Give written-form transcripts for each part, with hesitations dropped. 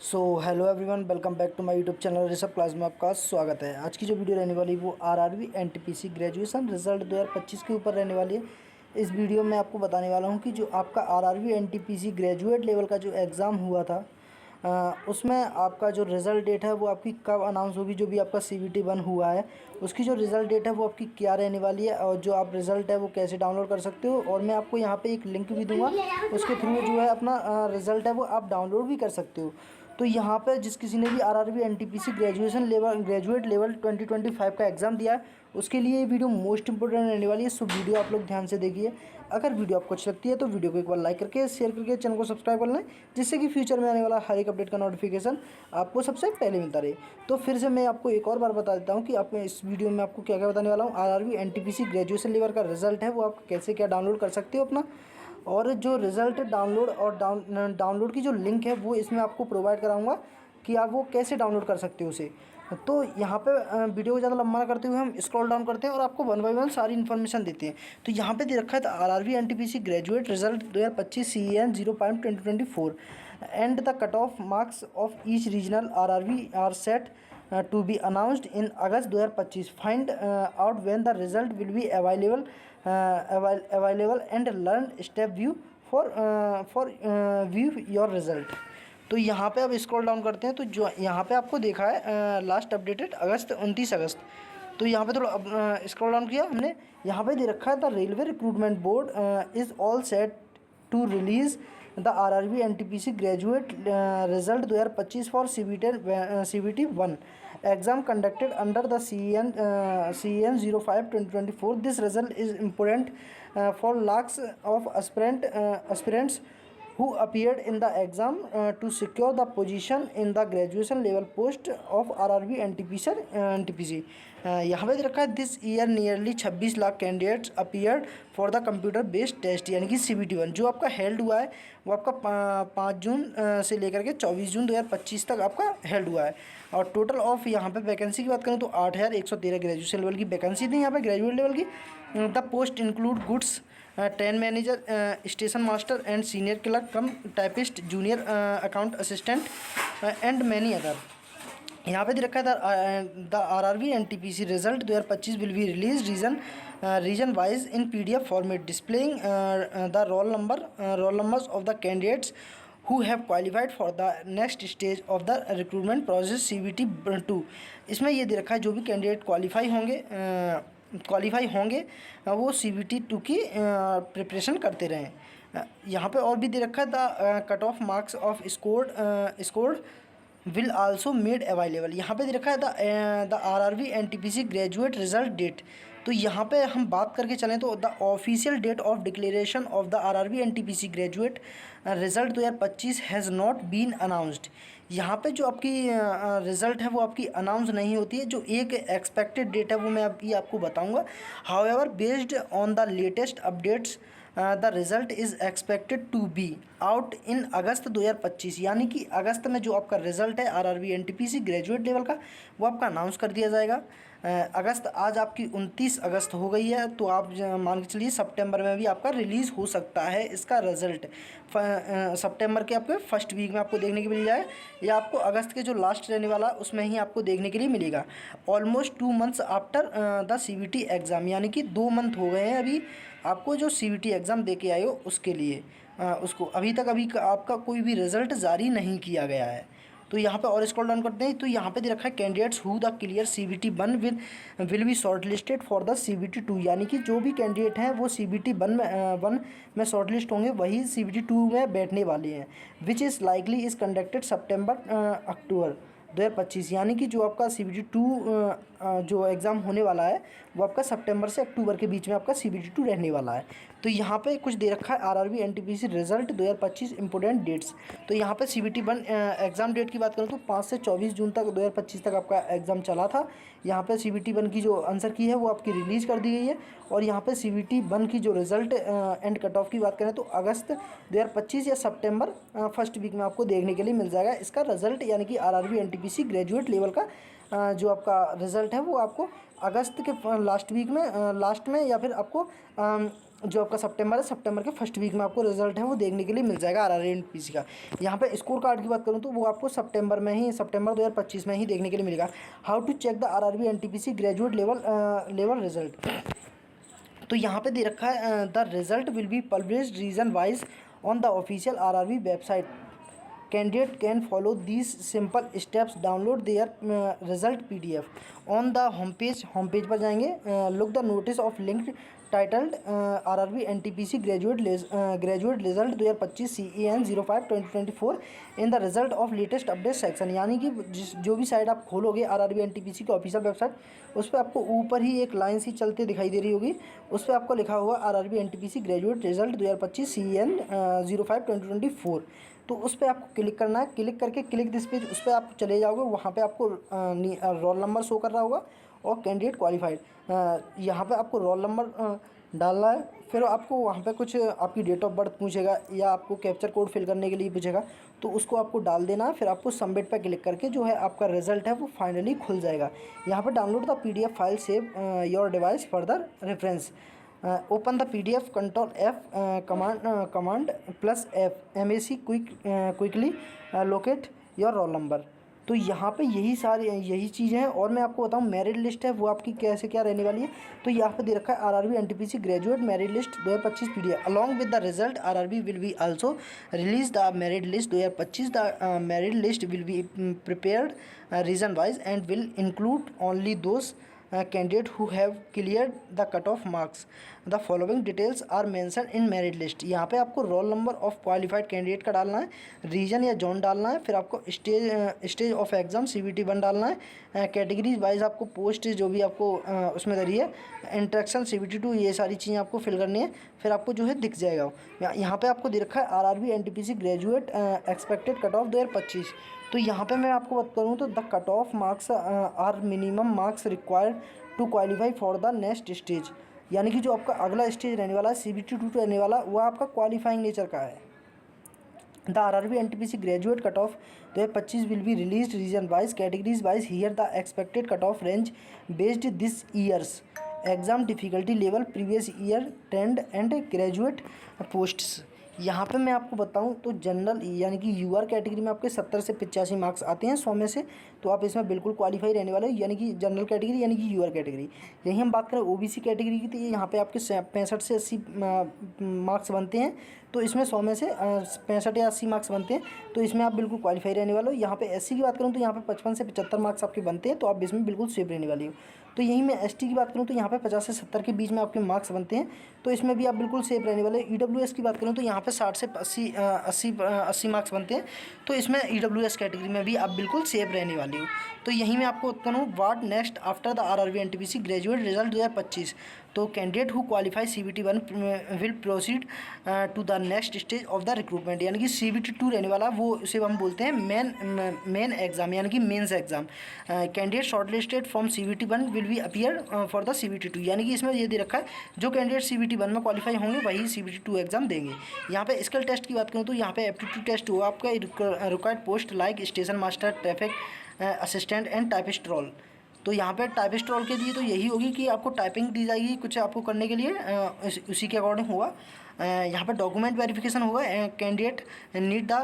So hello everyone, welcome back to my YouTube channel Rishabh class में आपका स्वागत है। आज की जो वीडियो रहने वाली है वो आरआरबी एनटीपीसी ग्रेजुएशन रिजल्ट 2025 के ऊपर रहने वाली है। इस वीडियो में आपको बताने वाला हूं कि जो आपका आरआरबी एनटीपीसी ग्रेजुएट लेवल का जो एग्ज़ाम हुआ था उसमें आपका जो रिज़ल्ट डेट है वो आपकी कब अनाउंस होगी। जो भी आपका सीबीटी 1 हुआ है उसकी जो रिज़ल्ट डेट है वो आपकी क्या रहने वाली है, और जो आप रिज़ल्ट है वो कैसे डाउनलोड कर सकते हो। और मैं आपको यहाँ पे एक लिंक भी दूंगा, उसके थ्रू जो है अपना रिज़ल्ट है वो आप डाउनलोड भी कर सकते हो। तो यहाँ पे जिस किसी ने भी आरआरबी एनटीपीसी ग्रेजुएट लेवल 2025 का एग्ज़ाम दिया है उसके लिए ये वीडियो मोस्ट इंपोर्टेंट रहने वाली है। सो वीडियो आप लोग ध्यान से देखिए। अगर वीडियो आपको अच्छी लगती है तो वीडियो को एक बार लाइक करके शेयर करके चैनल को सब्सक्राइब कर लें, जिससे कि फ्यूचर में आने वाला हर एक अपडेट का नोटिफिकेशन आपको सबसे पहले मिलता रहे। तो फिर से मैं आपको एक और बार बता देता हूँ कि आप इस वीडियो में आपको क्या क्या बताने वाला हूँ। आरआरबी एनटीपीसी ग्रेजुएशन लेवल का रिजल्ट है वो आप कैसे क्या डाउनलोड कर सकते हो अपना, और जो रिज़ल्ट डाउनलोड और डाउनलोड की जो लिंक है वो इसमें आपको प्रोवाइड कराऊंगा कि आप वो कैसे डाउनलोड कर सकते हो उसे। तो यहाँ पे वीडियो को ज़्यादा लंबा ना करते हुए हम स्क्रॉल डाउन करते हैं और आपको वन बाय वन सारी इन्फॉर्मेशन देते हैं। तो यहाँ पे दे रखा है RRB NTPC graduate result 2025 CEN 0.2024 and the cut off marks of each regional RRB are set to be announced in August 2025. Find out when the result will be available and learn step view for view your result. तो यहाँ पे अब scroll down करते हैं तो जो यहाँ पे आपको देखा है लास्ट अपडेटेड अगस्त 29 अगस्त। तो यहाँ पे थोड़ा स्क्रॉल डाउन किया हमने, यहाँ पे दे रखा है the railway recruitment board is all set to release the RRB NTPC graduate result 2025 for CBT 1 exam conducted under the CEN 05/2024. This result is important for lakhs of aspirants who appeared in the exam to secure the position in the graduation level post of RRB NTPC. यहाँ पे रखा है this year nearly 26 lakh candidates appeared for the computer based test यानी कि CBT 1 जो आपका held हुआ है वो आपका 5 जून से लेकर के 24 जून 2025 तक आपका हेल्ड हुआ है। और टोटल ऑफ यहाँ पे वैकेंसी की बात करें तो 8113 ग्रेजुएशन लेवल की वैकेंसी थी यहाँ पे ग्रेजुएट लेवल की। The post include goods train manager, station master and senior clerk come typist, junior account assistant and many other. यहाँ पे दे रखा है the RRB NTPC result 2025 will be release region wise in PDF format displaying the roll numbers of the candidates who have qualified for the next stage of the recruitment process CBT 2। इसमें ये दे रखा है जो भी candidate qualify होंगे वो CBT 2 की preparation करते रहें। यहाँ पे और भी दे रखा है the cut off marks of scored will also made available. यहाँ पे दे रखा है the RRB NTPC graduate result date. तो यहाँ पे हम बात करके चलें तो the official date of declaration of the RRB NTPC graduate result 2025 has not been announced. यहाँ पे जो आपकी रिज़ल्ट है वो आपकी अनाउंस नहीं होती है, जो एक एक्सपेक्टेड डेट है वो मैं अभी आपको बताऊँगा। However based on the latest updates the result is expected to be out in August 2025 यानी कि अगस्त में जो आपका रिज़ल्ट है आरआरबी एनटीपीसी ग्रेजुएट लेवल का वो आपका अनाउंस कर दिया जाएगा। अगस्त आज आपकी 29 अगस्त हो गई है, तो आप मान के चलिए सितंबर में भी आपका रिलीज़ हो सकता है इसका रिज़ल्ट। सितंबर के आपके फर्स्ट वीक में आपको देखने को मिल जाए, या आपको अगस्त के जो लास्ट रहने वाला उसमें ही आपको देखने के लिए मिलेगा। Almost 2 months after the CBT exam यानी कि 2 मंथ हो गए हैं अभी आपको जो CBT एग्ज़ाम दे के आए हो उसके लिए उसको अभी तक आपका कोई भी रिज़ल्ट जारी नहीं किया गया है। तो यहाँ पे और स्क्रॉल डाउन करते हैं तो यहाँ पे दे रखा है candidates who the clear CBT 1 will B short listed for the CBT 2 यानी कि जो भी कैंडिडेट हैं वो CBT 1 में शॉर्ट लिस्ट होंगे वही CBT 2 में बैठने वाले हैं, which is likely is conducted September-October 2025 यानी कि जो आपका CBT 2 जो एग्ज़ाम होने वाला है वो आपका सितंबर से अक्टूबर के बीच में आपका CBT 2 रहने वाला है। तो यहाँ पे कुछ दे रखा है RRB NTPC result 2025 important dates. तो यहाँ पे CBT 1 एग्ज़ाम डेट की बात करें तो 5 से 24 जून तक 2025 तक आपका एग्ज़ाम चला था। यहाँ पे CBT 1 की जो आंसर की है वो आपकी रिलीज़ कर दी गई है। और यहाँ पे CBT 1 की जो रिज़ल्ट एंड कट ऑफ की बात करें तो अगस्त 2025 या सितंबर फर्स्ट वीक में आपको देखने के लिए मिल जाएगा इसका रिज़ल्ट, यानी कि आरआरबी एनटीपीसी ग्रेजुएट लेवल का जो आपका रिज़ल्ट है वो आपको अगस्त के लास्ट में या फिर आपको जो आपका सितंबर है, सितंबर के फर्स्ट वीक में आपको रिजल्ट है वो देखने के लिए मिल जाएगा आरआरबी एनटीपीसी का। यहाँ पे स्कोर कार्ड की बात करूँ तो वो आपको सितंबर 2025 में ही देखने के लिए मिलेगा। How to check the RRB NTPC graduate level result. तो यहाँ पे दे रखा है the result will be published region wise on the official RRB website. Candidate can follow these simple steps, download their result PDF on the home page पर जाएंगे। Look the notice of link titled RRB NTPC graduate result 2025 CEN 05/2024 in the result of latest update section. यानी कि जो भी site आप खोलोगे RRB NTPC की official website, उस पर आपको ऊपर ही एक लाइन सी चलते दिखाई दे रही होगी, उस पर आपको लिखा हुआ RRB NTPC graduate result 2025 CEN 05/2024। तो उस पर आपको क्लिक करना है। क्लिक करके क्लिक दिस पेज, उस पर आप चले जाओगे, वहाँ पे आपको रोल नंबर शो कर रहा होगा और कैंडिडेट क्वालिफाइड, यहाँ पे आपको रोल नंबर डालना है। फिर आपको वहाँ पे कुछ आपकी डेट ऑफ बर्थ पूछेगा या आपको कैप्चर कोड फिल करने के लिए पूछेगा, तो उसको आपको डाल देना है। फिर आपको सबमिट पे क्लिक करके जो है आपका रिजल्ट है वो फाइनली खुल जाएगा। यहाँ पे download the PDF file, save your device further reference, open the PDF, control F command +F MAC quickly locate your roll number. तो यहाँ पे यही चीज़ें हैं। और मैं आपको बताऊँ मेरिट लिस्ट है वो आपकी कैसे क्या रहने वाली है। तो यहाँ पे दे रखा है RRB NTPC graduate merit list 2025 PDF along with the result RRB will be also release the merit list 2025। The merit list will be prepared region wise and will include only those candidate who have cleared the cutoff marks. The following details are mentioned in merit list। यहाँ पे आपको roll number of qualified candidate का डालना है, reason या zone डालना है, फिर आपको स्टेज ऑफ एग्जाम CBT 1 डालना है, कैटेगरीज वाइज आपको पोस्ट जो भी आपको उसमें दरी है, इंट्रैक्शन CBT 2, ये सारी चीज़ें आपको फिल करनी है। फिर आपको जो है दिख जाएगा। यहाँ पे आपको दे रखा है RRB NTPC graduate expected cut off 2025। तो यहाँ पे मैं आपको बात करूँ तो the cut off marks are minimum marks required to qualify for the next stage. यानी कि जो आपका अगला स्टेज रहने वाला है CBT 2 रहने वाला, वो आपका क्वालिफाइंग नेचर का है। The RRB NTPC graduate cut off 2025 will be release region wise categories wise. Here the expected cut of range based this years exam difficulty level, previous year trend and graduate posts. यहाँ पे मैं आपको बताऊँ तो general यानी कि UR category में आपके 70 से 85 मार्क्स आते हैं 100 में से, तो आप इसमें बिल्कुल क्वालिफाई रहने वाले हो। यानी कि जनरल कैटेगरी यानी कि UR कैटेगरी। यही हम बात करें OBC कैटेगरी की, तो ये यहाँ पे आपके 65 से 80 मार्क्स बनते हैं, तो इसमें 100 में से 65 या 80 मार्क्स बनते हैं, तो इसमें आप बिल्कुल क्वालिफाई रहने वाले हो। यहाँ पे SC की बात करूँ तो यहाँ पे 55 से 75 मार्क्स आपके बनते हैं, तो आप इसमें बिल्कुल सेफ रहने वाली हो। तो यहीं मैं ST की बात करूँ तो यहाँ पे 50 से 70 के बीच में आपके मार्क्स बनते हैं, तो इसमें भी आप बिल्कुल सेफ रहने वाले। EWS की बात करूँ तो यहाँ पे 60 से 80 मार्क्स बनते हैं, तो इसमें EWS कैटेगरी में भी आप बिल्कुल सेफ रहने वाली हो। तो यहीं मैं आपको बताऊँ what next after the RRB NTPC graduate result 2025। तो candidate who qualify CBT 1 will proceed to the next stage of the recruitment. यानी कि CBT 2 रहने वाला, वो उसे हम बोलते हैं मेन एग्जाम यानी कि mains exam. Candidate shortlisted from CBT 1 will be appear for the CBT 2। यानी कि इसमें ये दे रखा है जो कैंडिडेट CBT 1 में क्वालिफाई होंगे वही CBT 2 एग्जाम देंगे। यहाँ पे स्किल टेस्ट की बात करूँ तो यहाँ पे एप्टीट्यूड टेस्ट हुआ आपका required post like station master, traffic assistant and typist role. तो यहाँ पे टाइपिस्ट रोल के लिए तो यही होगी कि आपको टाइपिंग दी जाएगी कुछ आपको करने के लिए, उसी के अकॉर्डिंग होगा। यहाँ पे डॉक्यूमेंट वेरिफिकेशन होगा। Candidate need the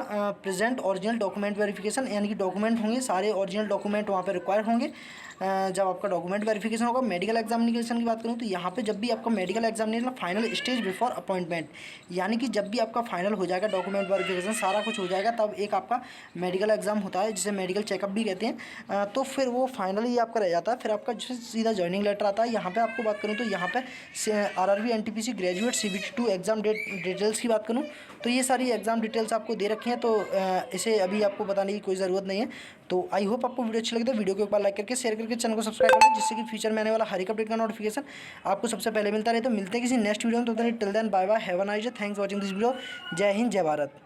present original document verification, यानी कि डॉक्यूमेंट होंगे सारे ओरिजिनल डॉक्यूमेंट वहाँ पे रिक्वायर होंगे जब आपका डॉक्यूमेंट वेरिफिकेशन होगा। मेडिकल एग्जामिनेशन की बात करूँ तो यहाँ पे जब भी आपका medical examination final stage before appointment, यानी कि जब भी आपका फाइनल हो जाएगा डॉक्यूमेंट वेरिफिकेशन सारा कुछ हो जाएगा, तब एक आपका मेडिकल एग्जाम होता है जिसे मेडिकल चेकअप भी कहते हैं। तो फिर वो फाइनली आपका रह जाता है, फिर आपका जो सीधा ज्वाइनिंग लेटर आता है। यहाँ पे आपको बात करूँ तो यहाँ पे RRB NTPC graduate CBT 2 exam details की बात करूँ तो ये सारी एग्जाम डिटेल्स आपको दे रखी हैं, तो इसे अभी आपको बताने की कोई ज़रूरत नहीं है। तो आई होप आपको वीडियो अच्छी लगी, तो वीडियो को एक बार लाइक करके शेयर करके चैनल को सब्सक्राइब करें, जिससे कि फ्यूचर में आने वाला हर एक अपडेट का नोटिफिकेशन आपको सबसे पहले मिलता रहे। तो मिलते हैं किसी नेक्स्ट वीडियो में, तो till then bye bye, have a nice day, thanks for watching this video. जय हिंद, जय भारत।